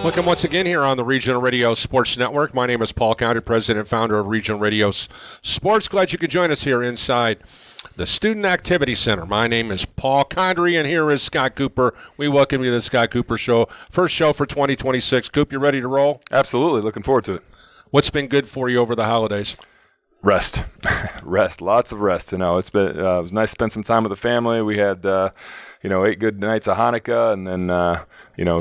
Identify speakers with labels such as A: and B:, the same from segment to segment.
A: Welcome once again here on the Regional Radio Sports Network. My name is Paul Condry, president and founder of Regional Radio Sports. Glad you could join us here inside the Student Activity Center. My name is Paul Condry, and here is Scott Cooper. We welcome you to the Scott Cooper Show. First show for 2026. Coop, you ready to roll?
B: Absolutely. Looking forward to it.
A: What's been good for you over the holidays?
B: Rest. Lots of rest. You know, it was nice to spend some time with the family. We had 8 good nights of Hanukkah, and then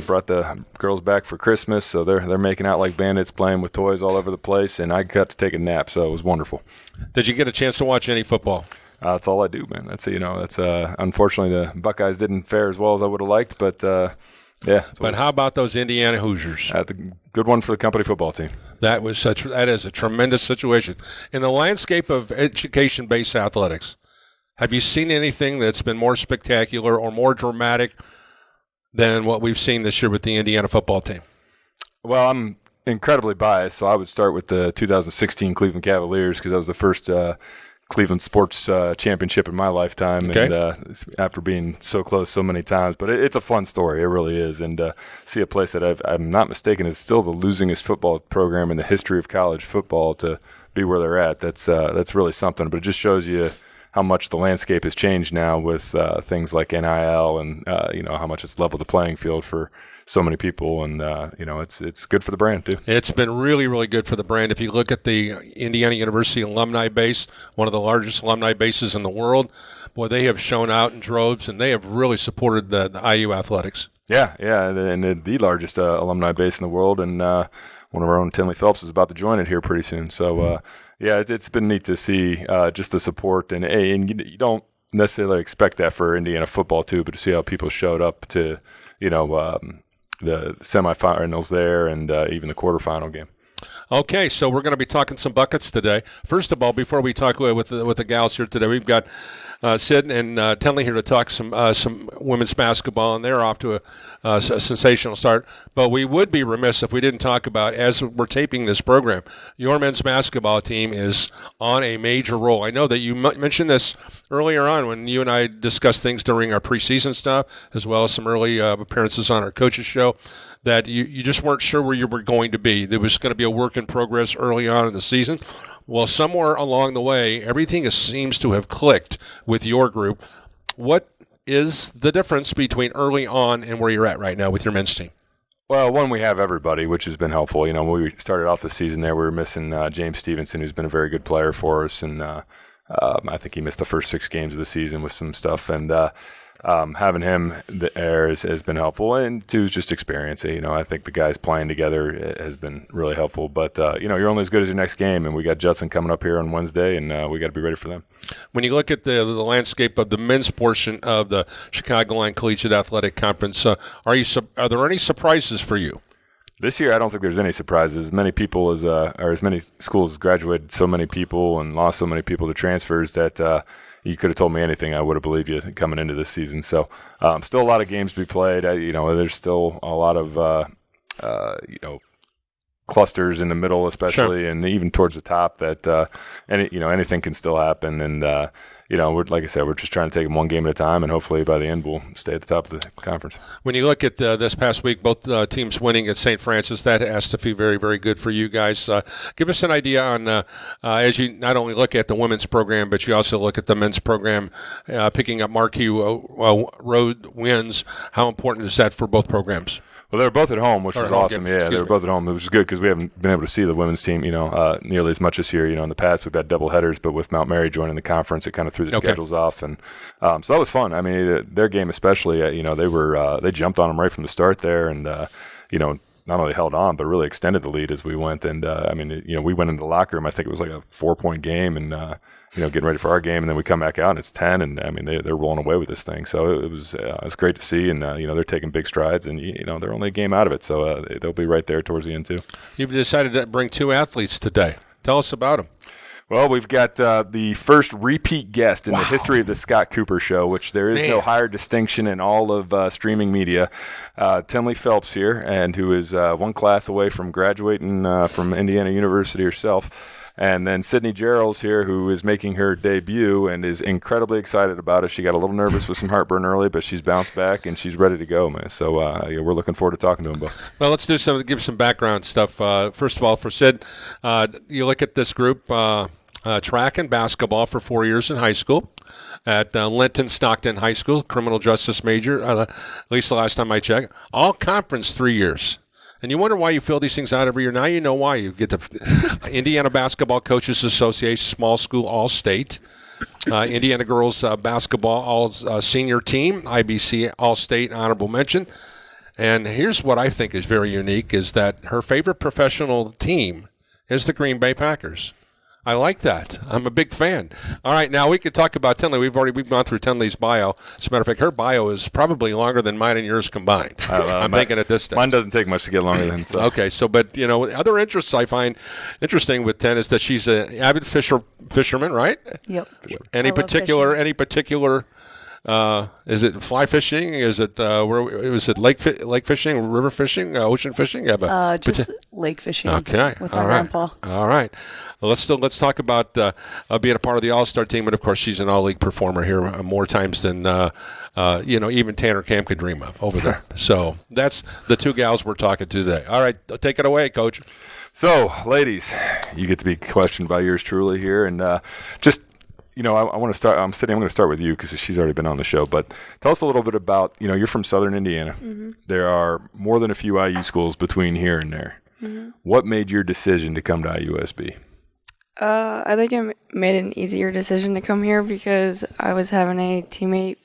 B: brought the girls back for Christmas, so they're making out like bandits, playing with toys all over the place, and I got to take a nap, so it was wonderful.
A: Did you get a chance to watch any football?
B: That's all I do, man. That's unfortunately the Buckeyes didn't fare as well as I would have liked, but yeah.
A: But how about those Indiana Hoosiers?
B: The good one for the company football team.
A: That is a tremendous situation. In the landscape of education-based athletics, have you seen anything that's been more spectacular or more dramatic than what we've seen this year with the Indiana football team?
B: Well, I'm incredibly biased, so I would start with the 2016 Cleveland Cavaliers because that was the first Cleveland sports championship in my lifetime,
A: okay.
B: And after being so close so many times. But it's a fun story, it really is, and see a place that I'm not mistaken is still the losingest football program in the history of college football to be where they're at. That's really something, but it just shows you how much the landscape has changed now with things like NIL and how much it's leveled the playing field for so many people, and it's good for the brand too.
A: It's been really, really good for the brand. If you look at the Indiana University alumni base, one of the largest alumni bases in the world, boy, they have shown out in droves, and they have really supported the IU athletics. Yeah,
B: and the largest alumni base in the world, and one of our own, Tenleigh Phelps, is about to join it here pretty soon. So, it's been neat to see just the support, and you don't necessarily expect that for Indiana football too, but to see how people showed up to, the semifinals there and even the quarterfinal game.
A: Okay, so we're going to be talking some buckets today. First of all, before we talk with the gals here today, we've got Sid and Tenleigh here to talk some women's basketball, and they're off to a sensational start. But we would be remiss if we didn't talk about, as we're taping this program, your men's basketball team is on a major roll. I know that you mentioned this earlier on when you and I discussed things during our preseason stuff, as well as some early appearances on our coaches show, that you just weren't sure where you were going to be. There was going to be a work in progress early on in the season. Well, somewhere along the way, everything seems to have clicked with your group. What is the difference between early on and where you're at right now with your men's team?
B: Well, one, we have everybody, which has been helpful. When we started off the season there, we were missing James Stevenson, who's been a very good player for us, and I think he missed the first 6 games of the season with some stuff, and having him there has been helpful, and two, just experience. I think the guys playing together has been really helpful. But you're only as good as your next game, and we got Judson coming up here on Wednesday, and we got to be ready for them.
A: When you look at the landscape of the men's portion of the Chicagoland Collegiate Athletic Conference, are there any surprises for you?
B: This year, I don't think there's any surprises. As many people as many schools graduated so many people and lost so many people to transfers that you could have told me anything, I would have believed you coming into this season. So, still a lot of games to be played. There's still a lot of clusters in the middle, especially, sure, and even towards the top. That anything can still happen, and like I said, we're just trying to take them one game at a time, and hopefully by the end we'll stay at the top of the conference.
A: When you look at this past week, both teams winning at St. Francis, that has to be very, very good for you guys. Give us an idea on as you not only look at the women's program, but you also look at the men's program, picking up marquee road wins. How important is that for both programs?
B: Well, they were both at home, which was awesome. Yeah, they were both at home, which was good because we haven't been able to see the women's team, nearly as much this year. In the past we've had double headers, but with Mount Mary joining the conference, it kind of threw the schedules off, and so that was fun. I mean, their game especially, they jumped on them right from the start there, and not only held on, but really extended the lead as we went. And we went into the locker room. I think it was like a 4-point game, and getting ready for our game, and then we come back out and it's 10, and they're rolling away with this thing. So it was great to see, and they're taking big strides, and they're only a game out of it, so they'll be right there towards the end too.
A: You've decided to bring 2 athletes today. Tell us about them.
B: Well, we've got the first repeat guest in the history of the Scott Cooper Show, which there is no higher distinction in all of streaming media. Tenleigh Phelps here, and who is one class away from graduating from Indiana University herself. And then Sydney Jerrells here, who is making her debut and is incredibly excited about it. She got a little nervous with some heartburn early, but she's bounced back and she's ready to go, man. So we're looking forward to talking to them both.
A: Well, let's give some background stuff. First of all, for Sid, you look at this group, track and basketball for 4 years in high school at Linton Stockton High School, criminal justice major, at least the last time I checked. All conference 3 years. And you wonder why you fill these things out every year. Now you know why. You get the Indiana Basketball Coaches Association, small school, all-state. Indiana girls basketball, all senior team, IBC, all-state, honorable mention. And here's what I think is very unique, is that her favorite professional team is the Green Bay Packers. I like that. I'm a big fan. All right, now we could talk about Tenleigh. We've gone through Tenleigh's bio. As a matter of fact, her bio is probably longer than mine and yours combined. I'm thinking at this stage.
B: Mine doesn't take much to get longer than so.
A: Okay, so but other interests I find interesting with Ten is that she's an avid fisherman, right?
C: Yep.
A: Any particular? Is it fly fishing? Is it lake fishing, river fishing, ocean fishing?
C: Just lake fishing.
A: Okay,
C: with my grandpa.
A: All right. Well, let's talk about being a part of the All-Star team, and of course she's an all-league performer here more times than even Tanner Camp could dream of over there. So that's the two gals we're talking to today. All right, take it away, Coach.
B: So, ladies, you get to be questioned by yours truly here, and just. I want to start. I'm going to start with you because she's already been on the show. But tell us a little bit about, you're from Southern Indiana. Mm-hmm. There are more than a few IU schools between here and there. Mm-hmm. What made your decision to come to IUSB?
D: I think it made an easier decision to come here because I was having a teammate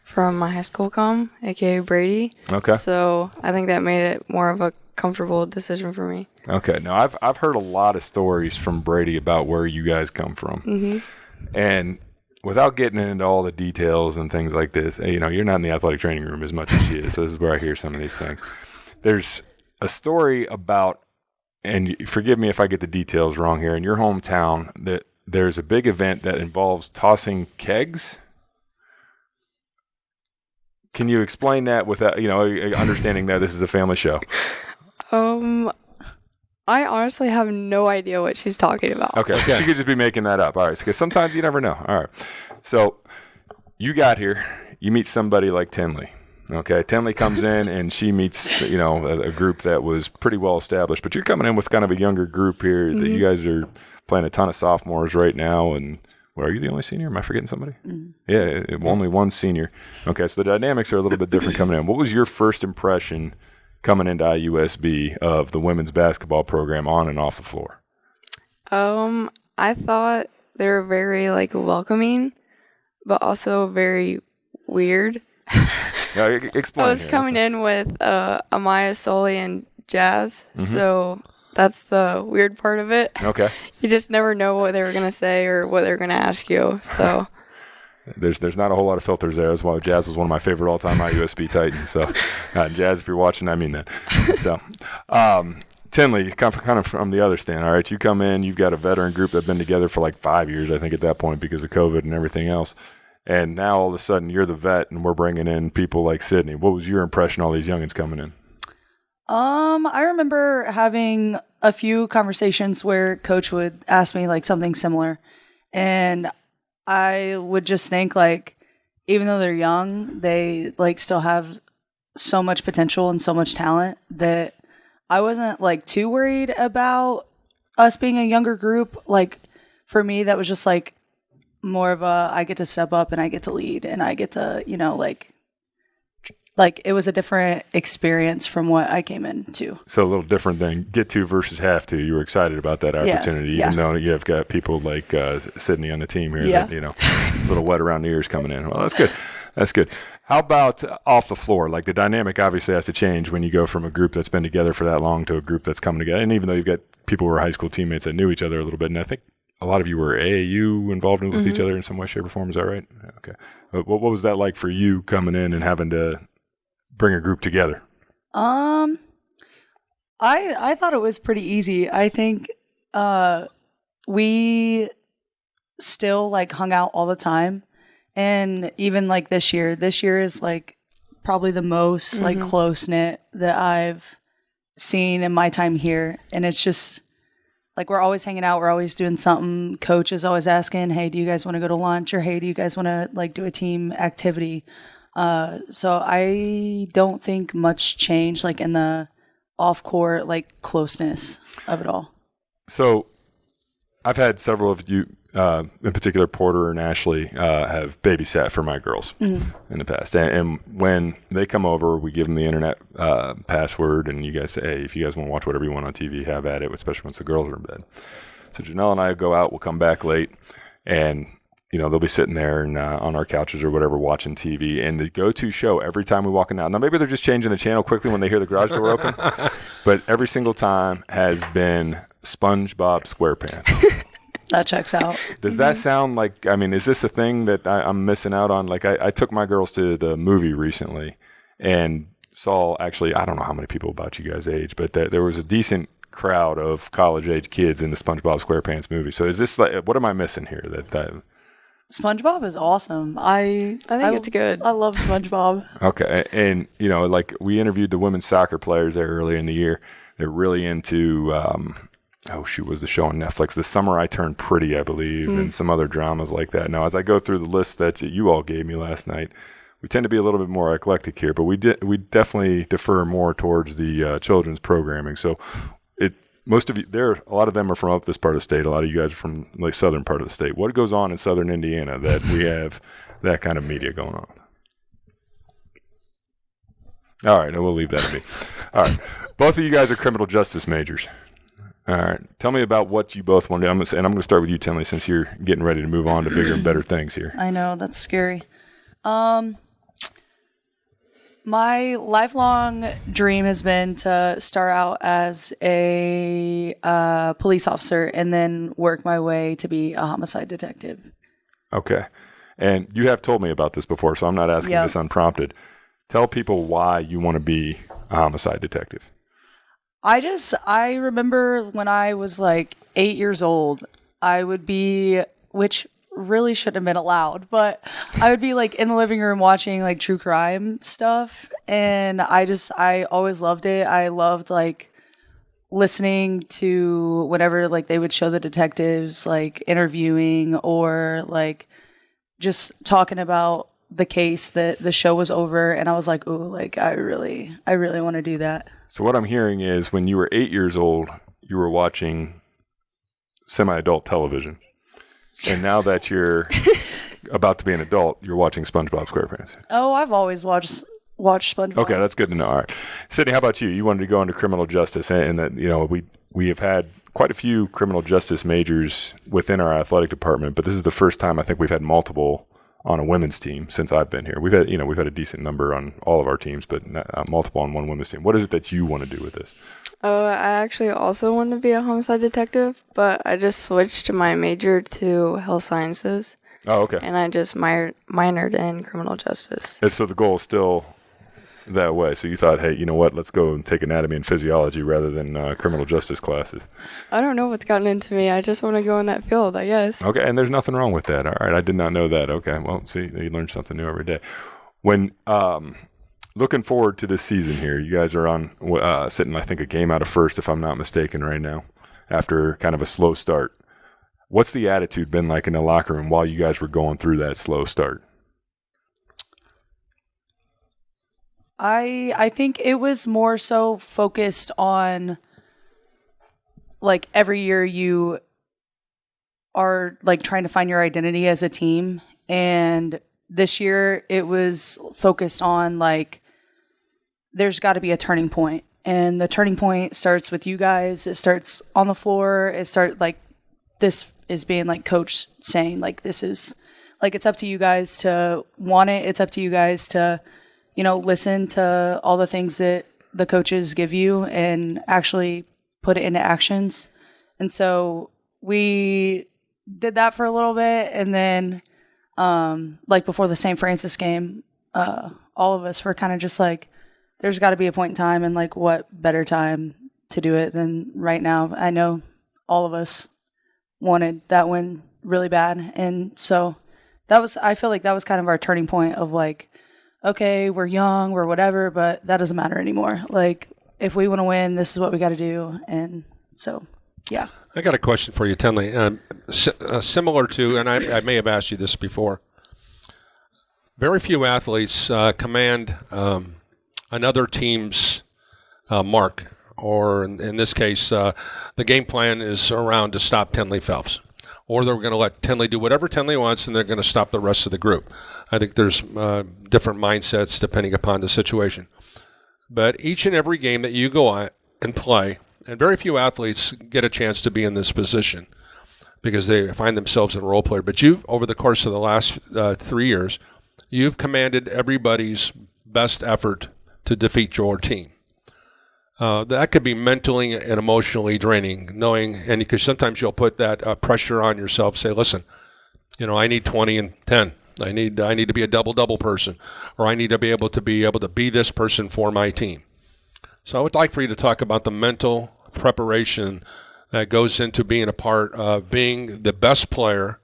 D: from my high school come, a.k.a. Brady. Okay. So I think that made it more of a comfortable decision for me. Okay.
B: Now, I've heard a lot of stories from Brady about where you guys come from. Mm-hmm. And without getting into all the details and things like this, you're not in the athletic training room as much as she is. So this is where I hear some of these things. There's a story about, and forgive me if I get the details wrong here, in your hometown, that there's a big event that involves tossing kegs. Can you explain that without, understanding that this is a family show?
D: I honestly have no idea what she's talking about.
B: Okay, so she could just be making that up. All right, because sometimes you never know. All right, so you got here, you meet somebody like Tenleigh. Okay, Tenleigh comes in and she meets, a group that was pretty well established. But you're coming in with kind of a younger group here. Mm-hmm. That you guys are playing a ton of sophomores right now. And are you the only senior? Am I forgetting somebody? Mm-hmm. Yeah, only one senior. Okay, so the dynamics are a little bit different coming in. What was your first impression coming into IUSB of the women's basketball program on and off the floor?
D: I thought they were very welcoming, but also very weird.
B: Explain.
D: I was coming in with Amaya, Sully, and Jazz, so that's the weird part of it. Okay. You just never know what they were gonna say or what they're gonna ask you. So.
B: There's not a whole lot of filters there. That's why Jazz was one of my favorite all-time IUSB Titans. So, Jazz, if you're watching, I mean that. So, Tenleigh, you come kind of from the other stand. All right, you come in, you've got a veteran group that's been together for 5 years, I think, at that point because of COVID and everything else. And now all of a sudden you're the vet, and we're bringing in people like Sydney. What was your impression of all these youngins coming in?
C: I remember having a few conversations where Coach would ask me something similar, and I would just think even though they're young, they still have so much potential and so much talent that I wasn't too worried about us being a younger group. For me, that was just more of a, I get to step up and I get to lead and I get to, it was a different experience from what I came into.
B: So a little different than get to versus have to. You were excited about that opportunity, even though you have got people like Sydney on the team here that, a little wet around the ears coming in. Well, that's good. That's good. How about off the floor? The dynamic obviously has to change when you go from a group that's been together for that long to a group that's coming together. And even though you've got people who are high school teammates that knew each other a little bit, and I think a lot of you were AAU involved with each other in some way, shape, or form. Is that right? Okay. What was that like for you coming in and having to bring a group together?
C: I thought it was pretty easy. I think we still hung out all the time, and even this year is probably the most close knit that I've seen in my time here, and it's just like we're always hanging out. We're always doing something. Coach is always asking, hey, do you guys want to go to lunch? Or, hey, do you guys want to like do a team activity? So I don't think much changed like in the off court, like closeness of it all.
B: So I've had several of you, in particular, Porter and Ashley, have babysat for my girls in the past. And when they come over, we give them the internet password, and you guys say, hey, if you guys want to watch whatever you want on TV, have at it, especially once the girls are in bed. So Janelle and I go out, we'll come back late, and they'll be sitting there and on our couches or whatever watching TV. And the go-to show every time we walk in now maybe they're just changing the channel quickly when they hear the garage door open, but every single time has been SpongeBob SquarePants.
C: That checks out.
B: Does that sound like, is this a thing that I'm missing out on? Like I took my girls to the movie recently and saw, actually, I don't know how many people about you guys' age, but there was a decent crowd of college-age kids in the SpongeBob SquarePants movie. So is this like, what am I missing here? That
C: SpongeBob is awesome. I
D: think it's good.
C: I love SpongeBob.
B: Okay. And, like we interviewed the women's soccer players there earlier in the year. They're really into, was the show on Netflix? The Summer I Turned Pretty, I believe, and some other dramas like that. Now, as I go through the list that you all gave me last night, we tend to be a little bit more eclectic here, but we definitely defer more towards the children's programming. So a lot of them are from up this part of the state. A lot of you guys are from like southern part of the state. What goes on in southern Indiana that we have that kind of media going on? All right, we'll leave that to me. All right, both of you guys are criminal justice majors. All right, tell me about what you both want to do. I'm going to start with you, Tenleigh, since you're getting ready to move on to bigger and better things here.
C: I know, that's scary. My lifelong dream has been to start out as a police officer and then work my way to be a homicide detective. Okay.
B: And you have told me about this before, so I'm not asking this unprompted. Tell people why you want to be a homicide detective.
C: I remember when I was like 8 years old, I would be, which really shouldn't have been allowed, but I would be like in the living room watching like true crime stuff, and I always loved it. I loved like listening to whenever like they would show the detectives like interviewing or like just talking about the case that the show was over, and I was like, ooh, like I really want to do that.
B: So what I'm hearing is when you were 8 years old, you were watching semi-adult television. And now that you're about to be an adult, you're watching SpongeBob SquarePants.
C: Oh, I've always watched SpongeBob.
B: Okay, that's good to know. All right. Sydney, how about you? You wanted to go into criminal justice, and that we have had quite a few criminal justice majors within our athletic department, but this is the first time I think we've had multiple on a women's team since I've been here. We've had a decent number on all of our teams, but multiple on one women's team. What is it that you want to do with this?
D: Oh, I actually also wanted to be a homicide detective, but I just switched my major to health sciences.
B: Oh, okay.
D: And I just minored in criminal justice.
B: And so the goal is still that way. So you thought, hey, you know what? Let's go and take anatomy and physiology rather than criminal justice classes.
D: I don't know what's gotten into me. I just want to go in that field, I guess.
B: Okay, and there's nothing wrong with that. All right, I did not know that. Okay, well, see, you learn something new every day. When looking forward to this season here, you guys are on sitting, I think, a game out of first, if I'm not mistaken, right now, after kind of a slow start. What's the attitude been like in the locker room while you guys were going through that slow start?
C: I think it was more so focused on like every year you are like trying to find your identity as a team, and this year it was focused on like there's got to be a turning point, and the turning point starts with you guys. It starts on the floor. It starts like this is being like coach saying like this is like it's up to you guys to want it. It's up to you guys to listen to all the things that the coaches give you and actually put it into actions. And so we did that for a little bit. And then, like before the St. Francis game, all of us were kind of just like, there's got to be a point in time, and like what better time to do it than right now. I know all of us wanted that win really bad. And so I feel like that was kind of our turning point of like, okay, we're young, we're whatever, but that doesn't matter anymore. Like, if we want to win, this is what we got to do. And so. Yeah.
A: I got a question for you, Tenleigh. Similar to, and I may have asked you this before, very few athletes command another team's mark, or in this case, the game plan is around to stop Tenleigh Phelps. Or they're going to let Tenleigh do whatever Tenleigh wants, and they're going to stop the rest of the group. I think there's different mindsets depending upon the situation. But each and every game that you go on and play, and very few athletes get a chance to be in this position because they find themselves in a role player. But you, over the course of the last 3 years, you've commanded everybody's best effort to defeat your team. That could be mentally and emotionally draining, knowing, and because sometimes you'll put that pressure on yourself, say, listen, I need 20 and 10. I need to be a double-double person, or I need to be able to be this person for my team. So I would like for you to talk about the mental preparation that goes into being a part of being the best player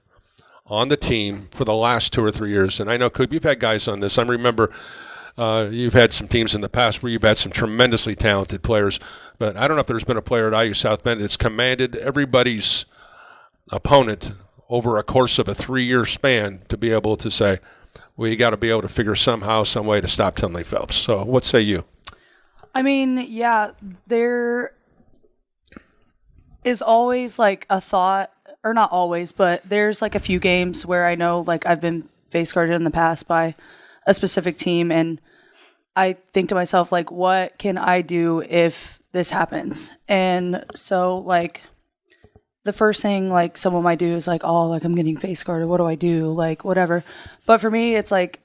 A: on the team for the last 2 or 3 years. And I know, Coop, you've had guys on this. I remember you've had some teams in the past where you've had some tremendously talented players, but I don't know if there's been a player at IU South Bend that's commanded everybody's opponent over a course of a 3-year span to be able to say, well, you got to be able to figure somehow, some way to stop Tenleigh Phelps. So what say you?
C: I mean, yeah, there is always like a thought, or not always, but there's like a few games where I know like I've been face guarded in the past by a specific team, and I think to myself, like, what can I do if this happens? And so like the first thing like someone might do is like, oh, like I'm getting face guarded, what do I do? Like whatever. But for me, it's like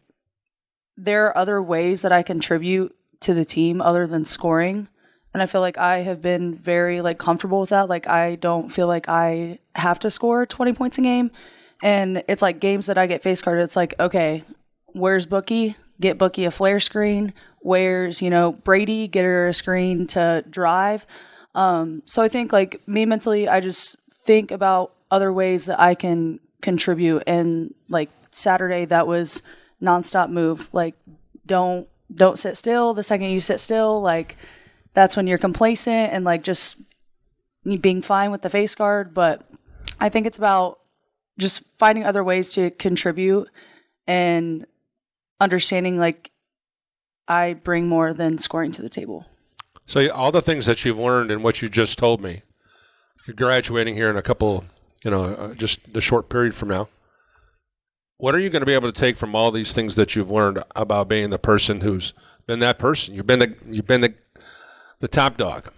C: there are other ways that I contribute to the team other than scoring. And I feel like I have been very like comfortable with that. Like I don't feel like I have to score 20 points a game. And it's like games that I get face guarded. It's like, okay, where's Bookie? Get Bookie a flare screen. Where's, Brady? Get her a screen to drive. So I think like me mentally, I just think about other ways that I can contribute. And like Saturday, that was nonstop move. Like don't sit still. The second you sit still, like that's when you're complacent and like just being fine with the face guard. But I think it's about just finding other ways to contribute and understanding like I bring more than scoring to the table.
A: So all the things that you've learned and what you just told me, you're graduating here in a couple, just a short period from now. What are you going to be able to take from all these things that you've learned about being the person who's been that person? You've been the top dog.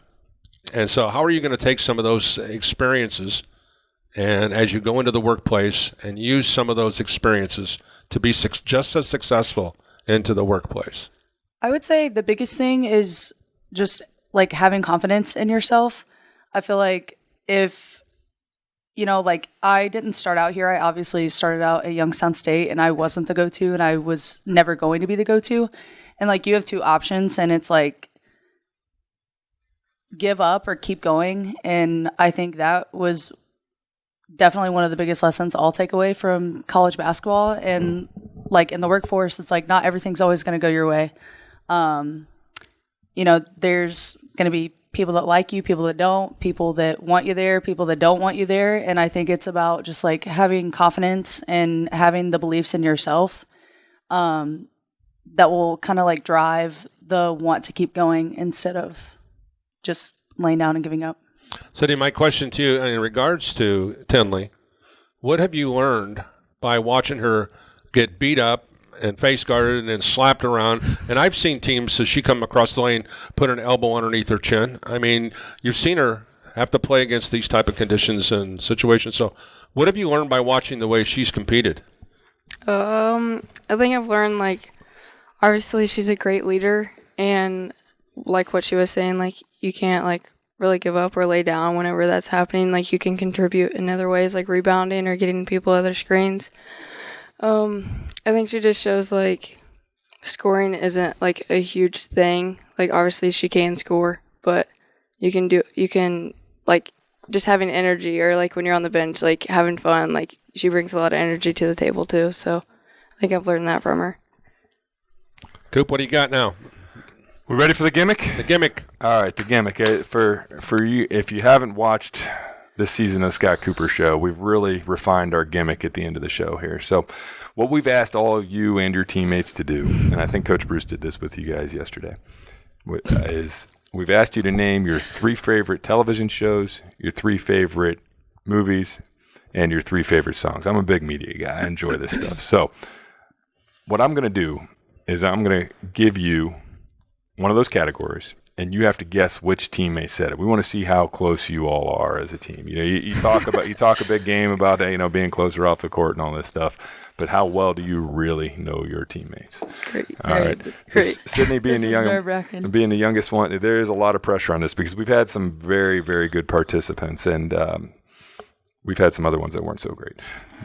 A: And so how are you going to take some of those experiences and as you go into the workplace and use some of those experiences to be just as successful into the workplace?
C: I would say the biggest thing is just like having confidence in yourself. I feel like if, like I didn't start out here. I obviously started out at Youngstown State and I wasn't the go-to and I was never going to be the go-to. And like you have two options and it's like give up or keep going. And I think that was definitely one of the biggest lessons I'll take away from college basketball. And like in the workforce, it's like not everything's always going to go your way. There's going to be people that like you, people that don't, people that want you there, people that don't want you there. And I think it's about just like having confidence and having the beliefs in yourself that will kind of like drive the want to keep going instead of just laying down and giving up.
A: So, my question to you in regards to Tenleigh, what have you learned by watching her get beat up and face guarded and slapped around? And I've seen teams, as she come across the lane, put an elbow underneath her chin. I mean, you've seen her have to play against these type of conditions and situations. So what have you learned by watching the way she's competed?
D: I think I've learned, like, obviously she's a great leader. And like what she was saying, like, you can't, like, really give up or lay down whenever that's happening. Like, you can contribute in other ways, like rebounding or getting people other screens. I think she just shows, like, scoring isn't, like, a huge thing. Like, obviously she can score, but you can, like, just having energy or, like, when you're on the bench, like, having fun. Like, she brings a lot of energy to the table, too. So I think I've learned that from her.
A: Coop, what do you got now?
B: We ready for the gimmick?
A: The gimmick.
B: All right, the gimmick. For you, if you haven't watched this season of the Scott Cooper Show. We've really refined our gimmick at the end of the show here. So what we've asked all of you and your teammates to do, and I think Coach Bruce did this with you guys yesterday, is we've asked you to name your 3 favorite television shows, your 3 favorite movies, and your 3 favorite songs. I'm a big media guy. I enjoy this stuff. So what I'm going to do is I'm going to give you one of those categories, and you have to guess which teammate said it. We want to see how close you all are as a team. You know, you talk a big game about being closer off the court and all this stuff, but how well do you really know your teammates?
D: Great.
B: All right. So Sydney being the youngest one, there is a lot of pressure on this because we've had some very, very good participants, and we've had some other ones that weren't so great.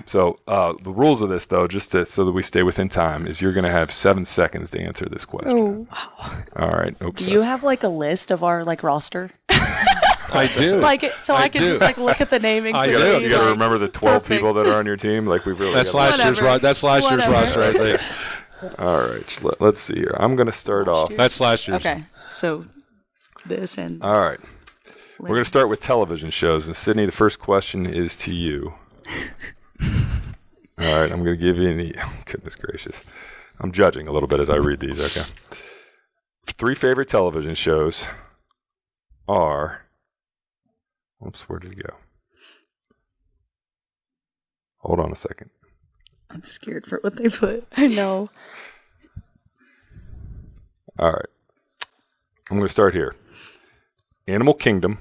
B: So the rules of this, though, so that we stay within time, is you're going to have 7 seconds to answer this question.
C: Oh, wow.
B: All right. Oops,
C: do you have like a list of our like roster?
A: I do.
C: I can just like look at the naming.
B: I do. You got to remember the 12 people that are on your team. Like we really.
A: That's last year's roster right there.
B: All right. Let's see here. I'm going to start off.
A: That's last year's.
C: Okay. So this and.
B: All right. We're going to start with television shows. And Sydney, the first question is to you. All right. I'm going to give you goodness gracious. I'm judging a little bit as I read these. Okay. 3 favorite television shows are. Oops, where did it go? Hold on a second.
C: I'm scared for what they put.
D: I know.
B: All right. I'm going to start here. Animal Kingdom,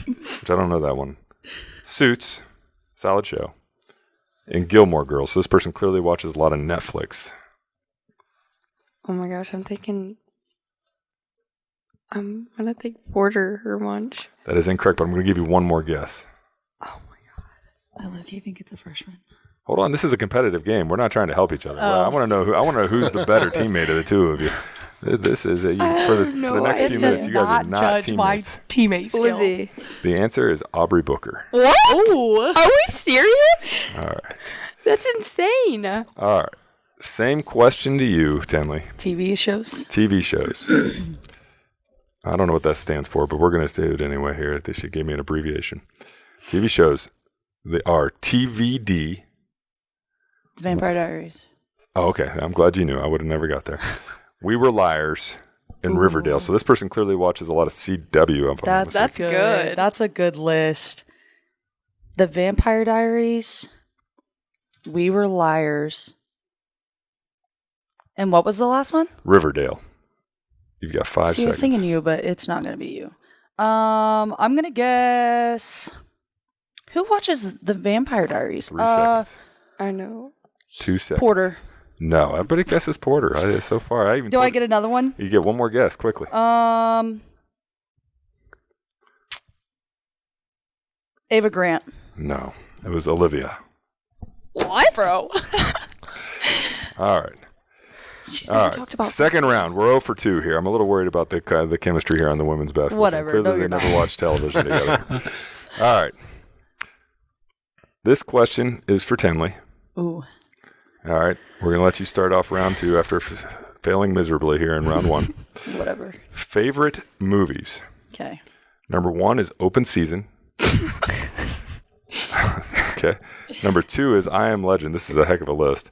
B: which I don't know that one. Suits, solid show. And Gilmore Girls. So this person clearly watches a lot of Netflix.
D: Oh my gosh, I'm going to think Porter or Munch.
B: That is incorrect, but I'm going to give you one more guess.
D: Oh my god.
C: I low-key think it's a freshman.
B: Hold on, this is a competitive game. We're not trying to help each other. I want to know who's the better teammate of the two of you. This is for the next few minutes. You guys are not teammates.
C: Teammates.
D: Lizzie.
B: The answer is Aubrey Booker.
D: What?
C: Ooh.
D: Are we serious?
B: All right.
D: That's insane.
B: All right. Same question to you, Tenleigh.
C: TV shows.
B: TV shows. I don't know what that stands for, but we're going to do it anyway here. They should give me an abbreviation. TV shows. They are TVD.
C: Vampire Diaries.
B: Oh, okay. I'm glad you knew. I would have never got there. We Were Liars in Riverdale. So this person clearly watches a lot of CW.
C: That's good. That's a good list. The Vampire Diaries. We Were Liars. And what was the last one?
B: Riverdale. You've got 5 seconds.
C: I was thinking you, but it's not going to be you. I'm going to guess. Who watches The Vampire Diaries?
B: 3 seconds.
D: I know.
B: 2 seconds.
C: Porter.
B: No, everybody guesses Porter. So far,
C: I get another one?
B: You get one more guess quickly.
C: Ava Grant.
B: No, it was Olivia.
C: What, bro?
B: All right. All right. Second round. We're 0 for 2 here. I'm a little worried about the chemistry here on the women's basketball team. Clearly, they never watched television together. All right. This question is for Tenleigh.
C: Ooh.
B: All right. We're going to let you start off round 2 after failing miserably here in round 1.
C: Whatever.
B: Favorite movies.
C: Okay.
B: Number 1 is Open Season. Okay. Number 2 is I Am Legend. This is a heck of a list.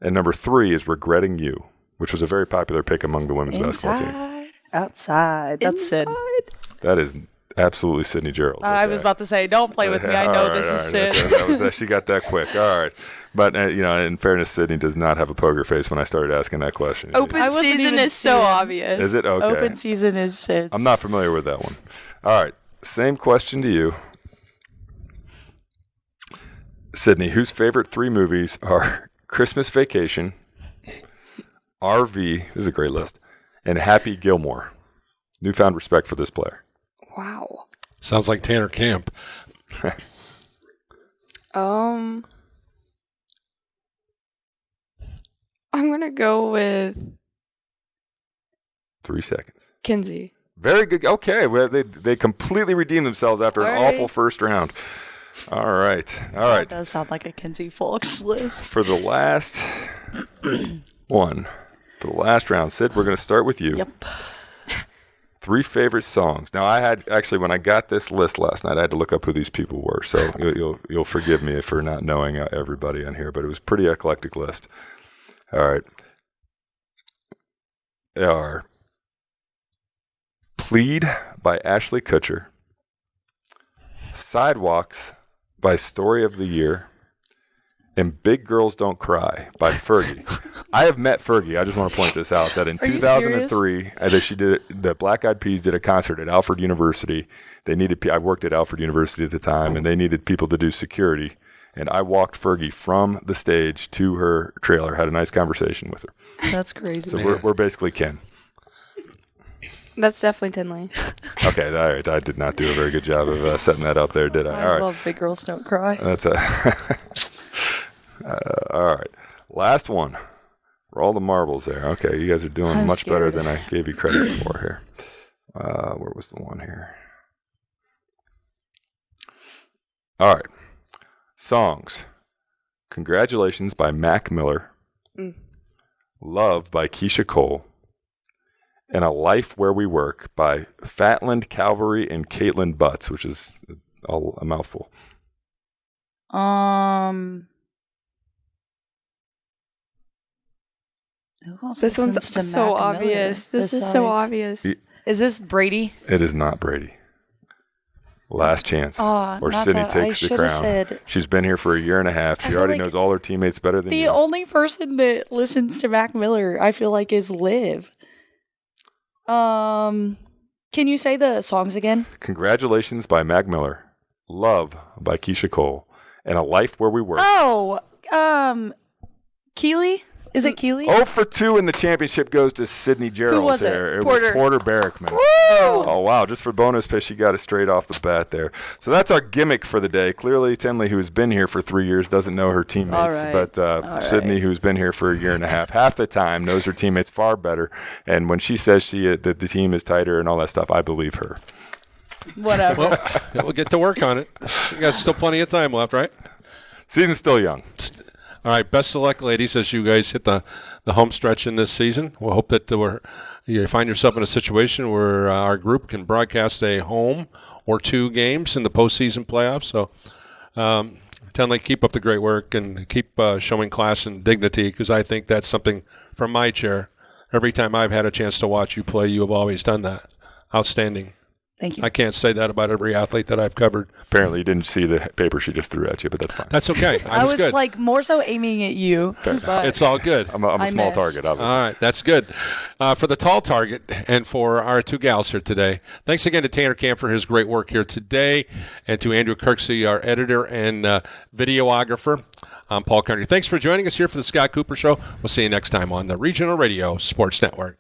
B: And number 3 is Regretting You, which was a very popular pick among the women's basketball team.
C: Outside. That's Sid.
B: That is absolutely Sydney Jerrells. Okay.
C: I was about to say, don't play with me. I know this is Sid.
B: She got that quick. All right. But, in fairness, Sydney does not have a poker face when I started asking that question.
D: Open Season is so obvious.
B: Is it? Okay.
C: Open Season is Sid.
B: I'm not familiar with that one. All right. Same question to you. Sydney, whose favorite 3 movies are Christmas Vacation, RV, this is a great list, and Happy Gilmore? Newfound respect for this player.
D: Wow.
A: Sounds like Tanner Camp.
D: I'm going to go with
B: 3 seconds.
D: Kinsey.
B: Very good. Okay. Well, they completely redeemed themselves after an awful first round. All right.
C: That does sound like a Kinsey Folks list.
B: For the last one, for the last round, Sid, we're going to start with you.
C: Yep.
B: 3 favorite songs. Now, I had actually, when I got this list last night, I had to look up who these people were. So you'll forgive me for not knowing everybody on here, but it was a pretty eclectic list. All right. They are Plead by Ashley Kutcher, Sidewalks by Story of the Year, and Big Girls Don't Cry by Fergie. I have met Fergie. I just want to point this out, that in 2003, the Black Eyed Peas did a concert at Alfred University. I worked at Alfred University at the time, and they needed people to do security. And I walked Fergie from the stage to her trailer, had a nice conversation with her.
C: That's crazy.
B: So we're basically kin.
D: That's definitely Tenleigh.
B: Okay, all right. I did not do a very good job of setting that up there, did I? All right.
C: Love Big Girls Don't Cry.
B: That's all right. Last one for all the marbles there. Okay, you guys are doing much better than I gave you credit for here. Where was the one here? All right. Songs. Congratulations by Mac Miller. Love by Keisha Cole. And A Life Where We Work by Fatland Calvary and Caitlin Butts, which is all a mouthful.
D: This one's so obvious. This is so obvious.
C: Is this Brady?
B: It is not Brady. Last chance. Or Sydney takes the crown. She's been here for a year and a half. She already knows all her teammates better than you.
C: The only person that listens to Mac Miller, I feel like, is Liv. Can you say the songs again?
B: Congratulations by Mac Miller. Love by Keisha Cole. And A Life Where We Work.
C: Keeley? Is it Keeley?
B: 0 for 2 in the championship goes to Sydney Jerrells.
C: Who was it?
B: There. It was Porter Barrickman.
C: Woo!
B: Oh, wow. Just for bonus pitch, she got it straight off the bat there. So that's our gimmick for the day. Clearly, Tenleigh, who has been here for 3 years, doesn't know her teammates.
C: All right.
B: But Sydney, who's been here for a year and a half the time, knows her teammates far better. And when she says that the team is tighter and all that stuff, I believe her.
C: Whatever.
A: Well, we'll get to work on it. You got still plenty of time left, right?
B: Season's still young.
A: All right, best of luck, ladies, as you guys hit the home stretch in this season. We'll hope that you find yourself in a situation where our group can broadcast a home or 2 games in the postseason playoffs. So, Tenleigh, keep up the great work and keep showing class and dignity, because I think that's something from my chair. Every time I've had a chance to watch you play, you have always done that. Outstanding.
C: Thank you.
A: I can't say that about every athlete that I've covered.
B: Apparently, you didn't see the paper she just threw at you, but that's fine.
A: That's okay.
C: I was
A: good.
C: like more so aiming at you. But
A: it's all good.
B: I'm a small
C: missed.
B: target, obviously.
A: All right, that's good. For the tall target and for our 2 gals here today, thanks again to Tanner Camp for his great work here today, and to Andrew Kirksey, our editor and videographer. I'm Paul Carney. Thanks for joining us here for the Scott Cooper Show. We'll see you next time on the Regional Radio Sports Network.